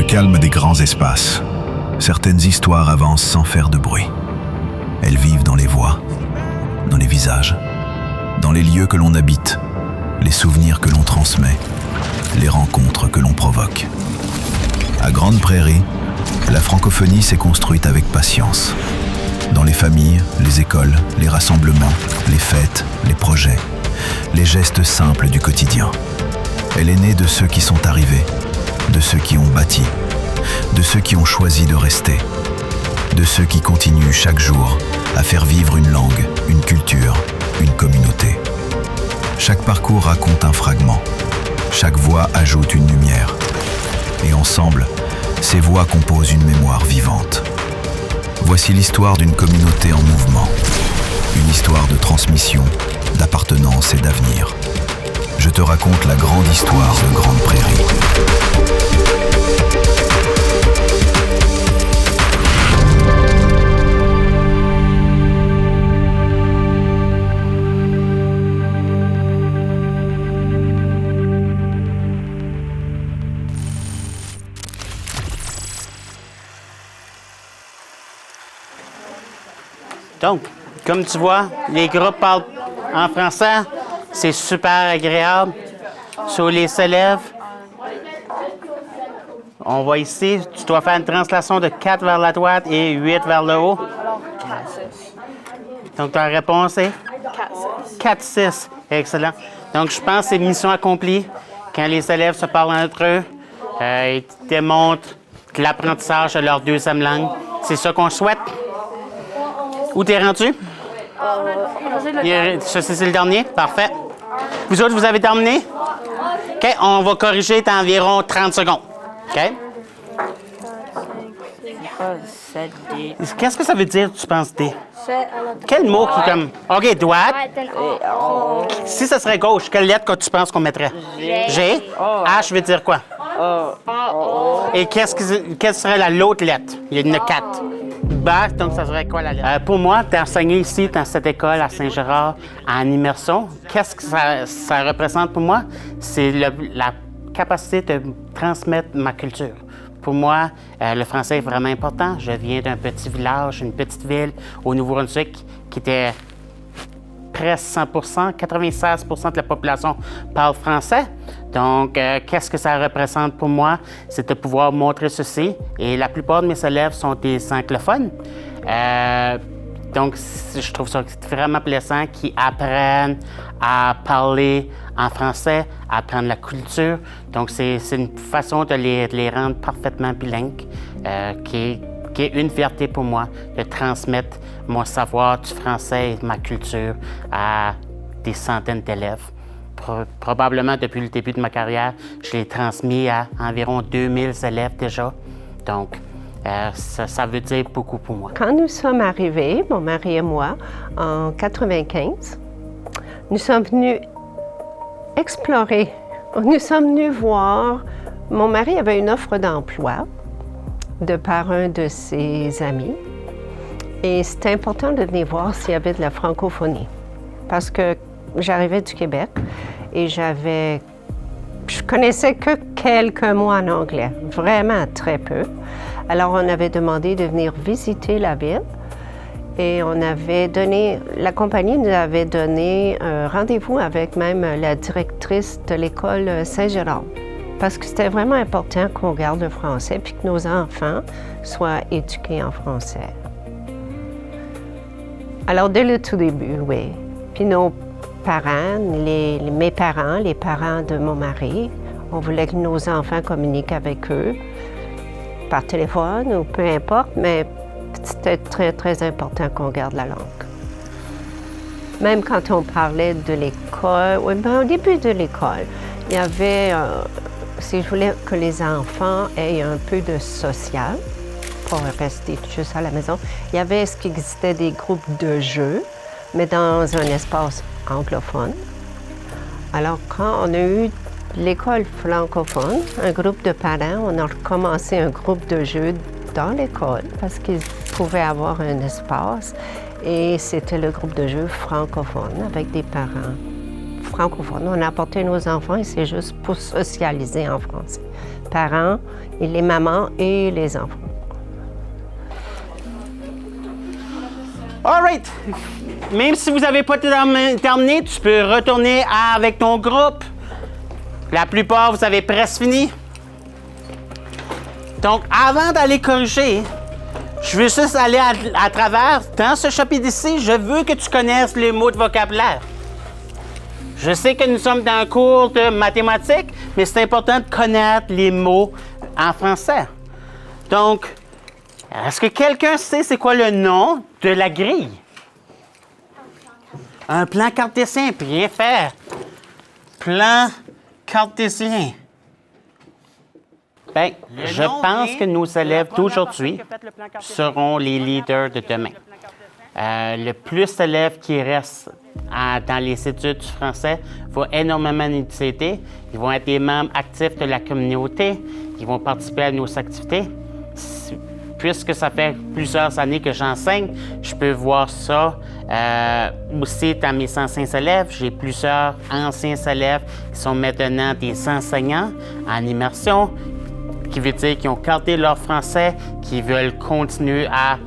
calme des grands espaces, certaines histoires avancent sans faire de bruit. Elles vivent dans les voix, dans les visages, dans les lieux que l'on habite, les souvenirs que l'on transmet, les rencontres que l'on provoque. À Grande Prairie, la francophonie s'est construite avec patience. Dans les familles, les écoles, les rassemblements, les fêtes, les projets, les gestes simples du quotidien. Elle est née de ceux qui sont arrivés, de ceux qui ont bâti, de ceux qui ont choisi de rester, de ceux qui continuent chaque jour à faire vivre une langue, une culture, une communauté. Chaque parcours raconte un fragment, chaque voix ajoute une lumière. Et ensemble, ces voix composent une mémoire vivante. Voici l'histoire d'une communauté en mouvement, une histoire de transmission, d'appartenance et d'avenir. Je te raconte la grande histoire de Grande Prairie. Donc, comme tu vois, les groupes parlent en français. C'est super agréable. Sur les élèves, on voit ici, tu dois faire une translation de 4 vers la droite et 8 vers le haut. 4-6. Donc, ta réponse est? 4-6. 4-6. Excellent. Donc, je pense que c'est mission accomplie. Quand les élèves se parlent entre eux, ils démontrent l'apprentissage de leur deuxième langue. C'est ça qu'on souhaite. Où t'es rendu? Ça, c'est le dernier? Parfait. Vous autres, vous avez terminé? OK, on va corriger dans environ 30 secondes. OK? 7D. Qu'est-ce que ça veut dire, tu penses, D? C'est Quel mot qui est comme... OK, droite. O. Si ça serait gauche, quelle lettre que tu penses qu'on mettrait? G. H veut dire quoi? Et quelle serait l'autre lettre? Il y en a 4. Bah, donc ça serait quoi la lettre? Pour moi, d'enseigner ici, dans cette école à Saint-Gérard, en immersion, qu'est-ce que ça représente pour moi? C'est la capacité de transmettre ma culture. Pour moi, le français est vraiment important. Je viens d'un petit village, une petite ville au Nouveau-Brunswick qui était presque 100 96 % de la population parle français. Donc, qu'est-ce que ça représente pour moi? C'est de pouvoir montrer ceci. Et la plupart de mes élèves sont des anglophones. Donc, je trouve ça vraiment plaisant qu'ils apprennent à parler en français, à apprendre la culture. Donc, c'est une façon de les rendre parfaitement bilingues, qui est une fierté pour moi de transmettre mon savoir du français et de ma culture à des centaines d'élèves. Probablement depuis le début de ma carrière, je l'ai transmis à environ 2000 élèves déjà. Donc, ça veut dire beaucoup pour moi. Quand nous sommes arrivés, mon mari et moi, en 95, nous sommes venus explorer. Nous sommes venus voir. Mon mari avait une offre d'emploi de par un de ses amis. Et c'était important de venir voir s'il y avait de la francophonie. Parce que j'arrivais du Québec et je connaissais que quelques mots en anglais, vraiment très peu. Alors, on avait demandé de venir visiter la ville et la compagnie nous avait donné un rendez-vous avec même la directrice de l'école Saint-Gérard. Parce que c'était vraiment important qu'on garde le français puis que nos enfants soient éduqués en français. Alors, dès le tout début, oui. Puis nos parents, mes parents, les parents de mon mari, on voulait que nos enfants communiquent avec eux par téléphone ou peu importe, mais c'était très, très important qu'on garde la langue. Même quand on parlait de l'école, oui, au début de l'école, il y avait, si je voulais que les enfants aient un peu de social, pour rester juste à la maison, il y avait ce qui existait des groupes de jeux, mais dans un espace anglophone. Alors, quand on a eu l'école francophone, un groupe de parents, on a recommencé un groupe de jeux dans l'école parce qu'ils pouvaient avoir un espace et c'était le groupe de jeux francophone avec des parents francophones. On a apporté nos enfants et c'est juste pour socialiser en français. parents, et les mamans et les enfants. All right. Même si vous n'avez pas terminé, tu peux retourner avec ton groupe. La plupart, vous avez presque fini. Donc, avant d'aller corriger, je veux juste aller à travers. Dans ce chapitre ici, je veux que tu connaisses les mots de vocabulaire. Je sais que nous sommes dans un cours de mathématiques, mais c'est important de connaître les mots en français. Donc, est-ce que quelqu'un sait c'est quoi le nom de la grille? Un plan cartésien, bien fait. Plan cartésien. Bien, je pense que nos élèves d'aujourd'hui seront les leaders de demain. Le plus d'élèves qui restent dans les études du français vont énormément nous aider. Ils vont être des membres actifs de la communauté. Ils vont participer à nos activités. Puisque ça fait plusieurs années que j'enseigne, je peux voir ça aussi dans mes anciens élèves. J'ai plusieurs anciens élèves qui sont maintenant des enseignants en immersion, qui veut dire qu'ils ont gardé leur français, qui veulent continuer à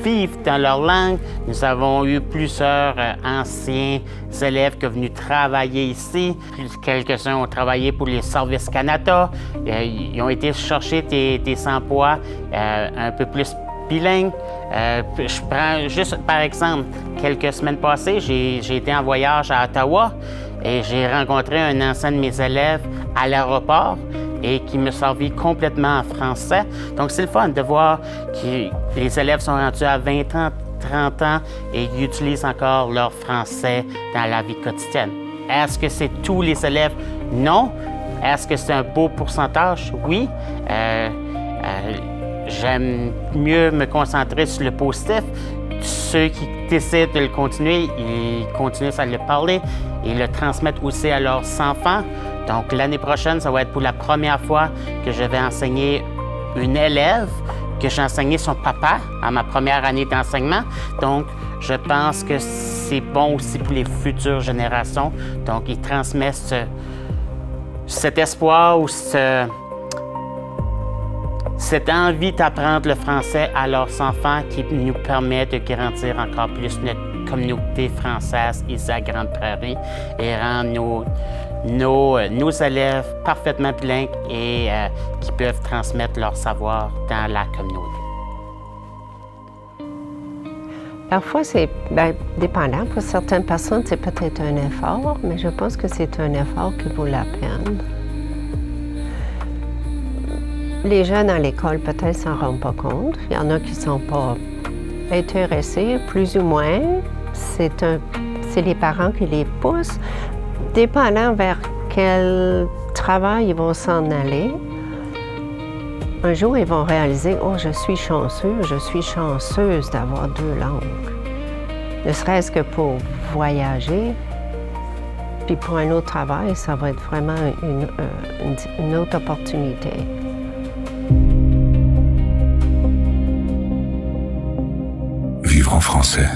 vivre dans leur langue. Nous avons eu plusieurs anciens élèves qui sont venus travailler ici. Quelques-uns ont travaillé pour les Services Canada. Ils ont été chercher des emplois un peu plus bilingues. Je prends juste par exemple, quelques semaines passées, j'ai été en voyage à Ottawa et j'ai rencontré un ancien de mes élèves à l'aéroport et qui me servit complètement en français. Donc, c'est le fun de voir que les élèves sont rendus à 20 ans, 30 ans et ils utilisent encore leur français dans la vie quotidienne. Est-ce que c'est tous les élèves? Non. Est-ce que c'est un beau pourcentage? Oui. J'aime mieux me concentrer sur le positif. Ceux qui décident de le continuer, ils continuent à le parler et le transmettre aussi à leurs enfants. Donc, l'année prochaine, ça va être pour la première fois que je vais enseigner une élève, que j'ai enseigné son papa à ma première année d'enseignement. Donc, je pense que c'est bon aussi pour les futures générations. Donc, ils transmettent cet espoir ou cette envie d'apprendre le français à leurs enfants qui nous permet de grandir encore plus notre communauté française ici à Grande-Prairie et rendre nos élèves parfaitement bilingues et qui peuvent transmettre leur savoir dans la communauté. Parfois, c'est dépendant. Pour certaines personnes, c'est peut-être un effort, mais je pense que c'est un effort qui vaut la peine. Les jeunes à l'école, peut-être, ne s'en rendent pas compte. Il y en a qui ne sont pas intéressés, plus ou moins. C'est les parents qui les poussent. Dépendant vers quel travail ils vont s'en aller, un jour, ils vont réaliser « Oh, je suis chanceuse d'avoir 2 langues. » Ne serait-ce que pour voyager, puis pour un autre travail, ça va être vraiment une autre opportunité. Vivre en français,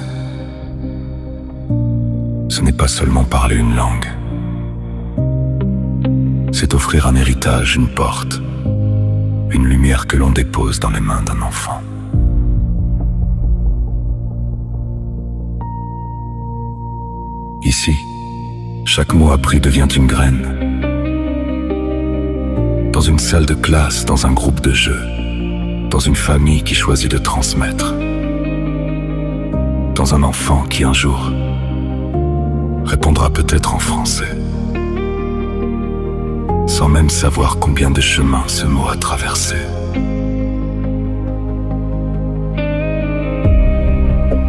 ce n'est pas seulement parler une langue. C'est offrir un héritage, une porte, une lumière que l'on dépose dans les mains d'un enfant. Ici, chaque mot appris devient une graine. Dans une salle de classe, dans un groupe de jeu, dans une famille qui choisit de transmettre, dans un enfant qui un jour répondra peut-être en français, sans même savoir combien de chemins ce mot a traversé.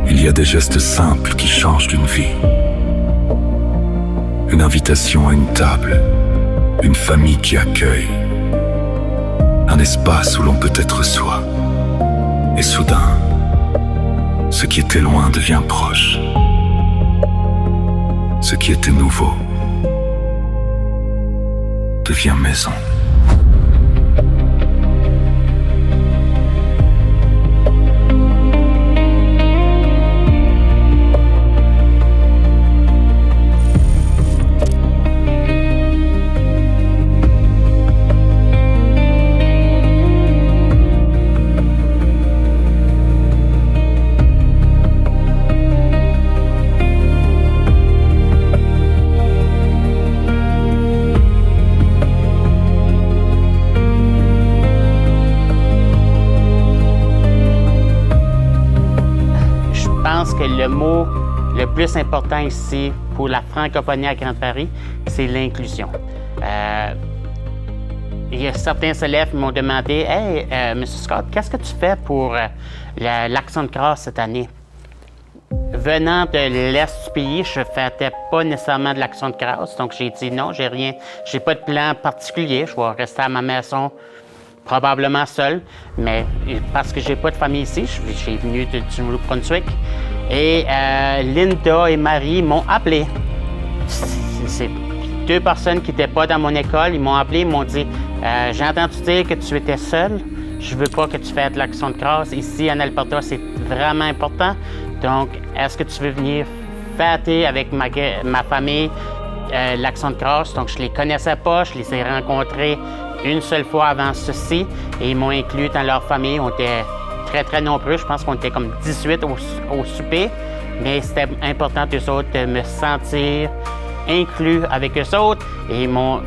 Il y a des gestes simples qui changent d'une vie. Une invitation à une table, une famille qui accueille, un espace où l'on peut être soi. Et soudain, ce qui était loin devient proche. Ce qui était nouveau devient maison. que le mot le plus important ici pour la francophonie à Grande Prairie, c'est l'inclusion. Il y a certains élèves qui m'ont demandé « Hey, M. Scott, qu'est-ce que tu fais pour l'Action de grâce cette année? » Venant de l'Est du pays, je ne faisais pas nécessairement de l'Action de grâce, donc j'ai dit non, j'ai pas de plan particulier, je vais rester à ma maison, probablement seul, mais parce que j'ai pas de famille ici, j'ai venu du Nouveau-Brunswick. Et Linda et Marie m'ont appelé. C'est deux personnes qui n'étaient pas dans mon école, ils m'ont appelé, ils m'ont dit « J'ai entendu dire que tu étais seul, je veux pas que tu fasses de l'Action de grâce. Ici, en Alberta, c'est vraiment important. Donc, est-ce que tu veux venir fêter avec ma famille l'Action de grâce? » Donc, je les connaissais pas, je les ai rencontrés une seule fois avant ceci et ils m'ont inclus dans leur famille. On était très, très nombreux. Je pense qu'on était comme 18 au souper, mais c'était important d'eux autres de me sentir inclus avec eux autres et ils m'ont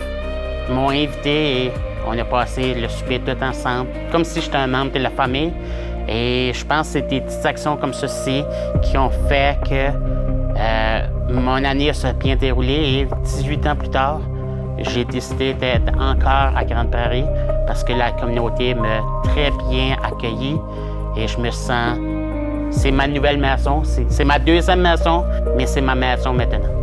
invité et on a passé le souper tout ensemble, comme si j'étais un membre de la famille. Et je pense que c'est des petites actions comme ceci qui ont fait que mon année s'est bien déroulée et 18 ans plus tard, j'ai décidé d'être encore à Grande Prairie parce que la communauté m'a très bien accueilli et je me sens... C'est ma nouvelle maison, c'est ma deuxième maison, mais c'est ma maison maintenant.